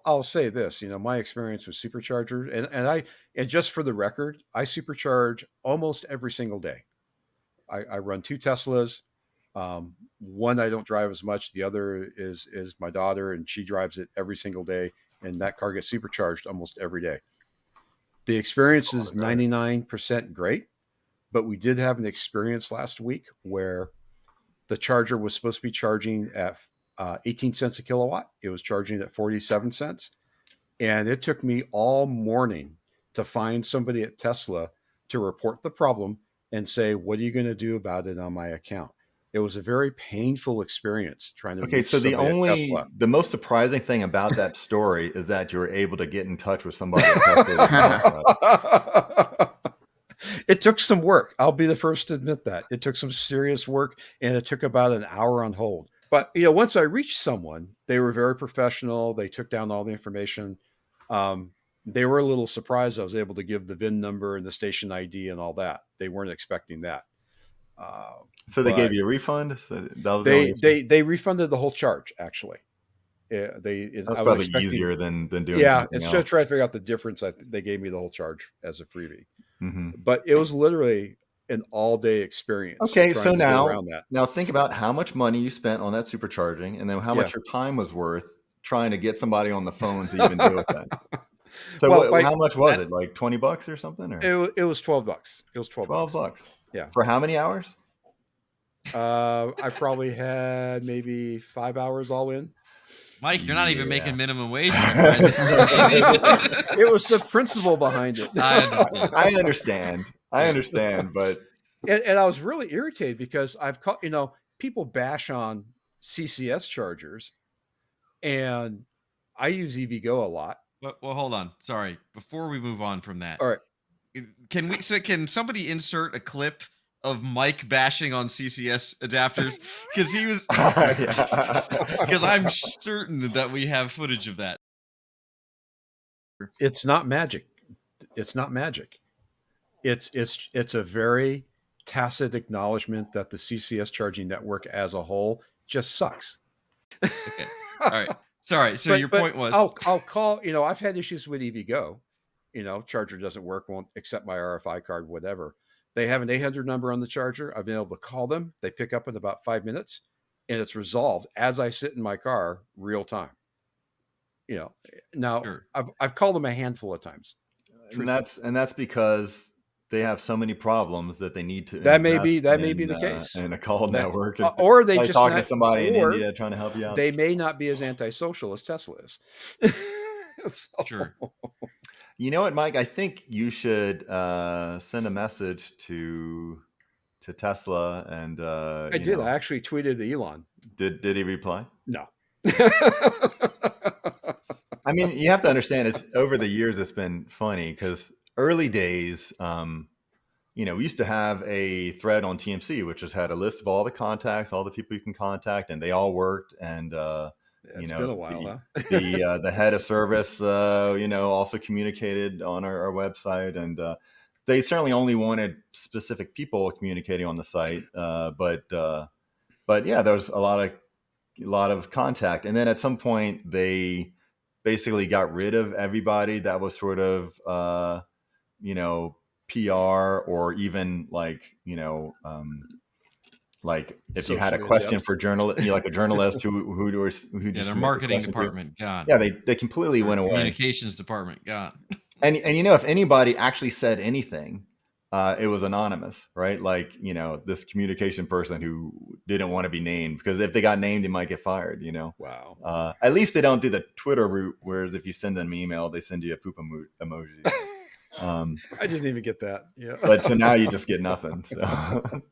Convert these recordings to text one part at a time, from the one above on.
I'll say this, my experience with Supercharger, and just for the record, I supercharge almost every single day. I run 2 Teslas. One I don't drive as much. The other is my daughter, and she drives it every single day, and that car gets supercharged almost every day. The experience is 99% great, but we did have an experience last week where the charger was supposed to be charging at 18 cents a kilowatt. It was charging at 47 cents. And it took me all morning to find somebody at Tesla to report the problem and say, what are you going to do about it on my account? It was a very painful experience trying to Okay, reach so somebody at the most surprising thing about that story is that you were able to get in touch with somebody at Tesla. Tesla. It took some work. I'll be the first to admit that. It took some serious work, and it took about an hour on hold. But once I reached someone, they were very professional. They took down all the information. They were a little surprised I was able to give the VIN number and the station ID and all that. They weren't expecting that. So they gave you a refund? So that was they refunded the whole charge, actually. That's probably easier than doing instead of trying to figure out the difference, they gave me the whole charge as a freebie. Mm-hmm. But it was literally an all-day experience. Okay, so now think about how much money you spent on that supercharging, and then how much your time was worth trying to get somebody on the phone to even deal with that. So how much was it? Like $20 or something? Or? It was $12. It was $12. Yeah. For how many hours? I probably had maybe 5 hours all in. Mike, you're not even making minimum wage. It was the principle behind it. I understand, but and I was really irritated because I've caught people bash on CCS chargers, and I use EVgo a lot. Well, hold on. Sorry. Before we move on from that, all right, can somebody insert a clip of Mike bashing on CCS adapters? Because he was, because I'm certain that we have footage of that. It's not magic. It's not magic. It's a very tacit acknowledgement that the CCS charging network as a whole just sucks. Okay. All right. Sorry. So your point was, I'll call. I've had issues with EVgo. Charger doesn't work, won't accept my RFI card, whatever. They have an 800 number on the charger. I've been able to call them. They pick up in about 5 minutes, and it's resolved as I sit in my car, real time. Now sure. I've called them a handful of times, and that's because they have so many problems that they need to. That may be the case in a call network, or they like just talking to somebody in India trying to help you out. They may not be as antisocial as Tesla is. Sure. You know what, Mike? I think you should send a message to Tesla, and I did. I actually tweeted to Elon. Did he reply? No. I mean, you have to understand. It's over the years. It's been funny because early days, we used to have a thread on TMC, which just had a list of all the contacts, all the people you can contact, and they all worked. And it's been a while, huh? the head of service, also communicated on our website, and they certainly only wanted specific people communicating on the site. But yeah, there was a lot of contact, and then at some point they basically got rid of everybody that was sort of PR or even like if you had a question for like a journalist who their marketing department gone. Yeah, they completely went away. Communications department gone. And if anybody actually said anything, it was anonymous, right? Like this communication person who didn't want to be named, because if they got named, they might get fired. Wow. At least they don't do the Twitter route, whereas if you send them an email, they send you a poop emoji. I didn't even get that. Yeah. But so now you just get nothing. So.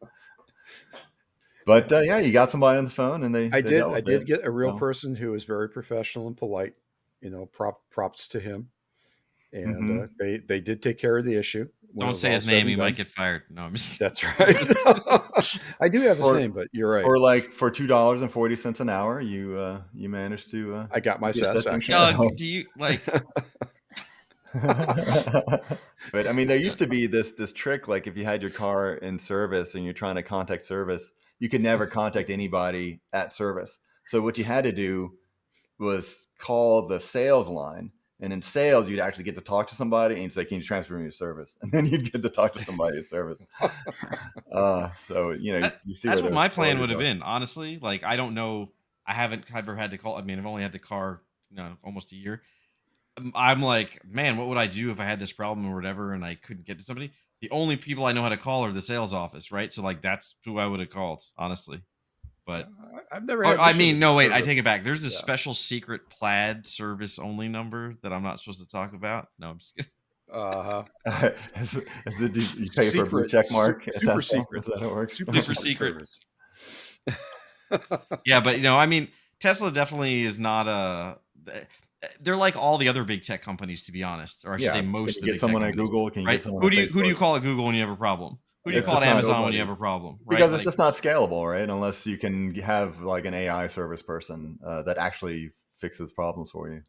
But yeah, you got somebody on the phone, and I did get a real person who was very professional and polite. Props to him, and they did take care of the issue. Don't say his name; he might get fired. No, I'm just... That's right. I do have his name, but you're right. Or like for $2.40 an hour, you managed to. I got my satisfaction. Doug, do you like? But I mean, there used to be this trick, like if you had your car in service and you're trying to contact service, you could never contact anybody at service. So what you had to do was call the sales line. And in sales, you'd actually get to talk to somebody and you'd say, can you transfer me to service? And then you'd get to talk to somebody at service. So, you see that's where what my those plan stories would have are. been, honestly. Like, I don't know. I haven't ever had to call. I mean, I've only had the car, almost a year. I'm like, man, what would I do if I had this problem or whatever and I couldn't get to somebody? The only people I know how to call are the sales office, right? So like that's who I would have called, honestly. But I've never had. I issues mean, with no, wait, I service. take it back. There's this Yeah. special secret plaid service only number that I'm not supposed to talk about. No, I'm just kidding. Is it, you pay for a blue check mark? Super secret. Is that how it works? Super secret. service. Yeah, but I mean, Tesla definitely is not they're like all the other big tech companies, to be honest, or I should say most of the get big someone tech at companies. Google? Can you Right? get someone Who at do you Facebook? call at Google when you have a problem? Who do you It's call at just not Amazon when nobody. you have a problem? Right? Because Like, it's just not scalable, right? Unless you can have like an AI service person that actually fixes problems for you.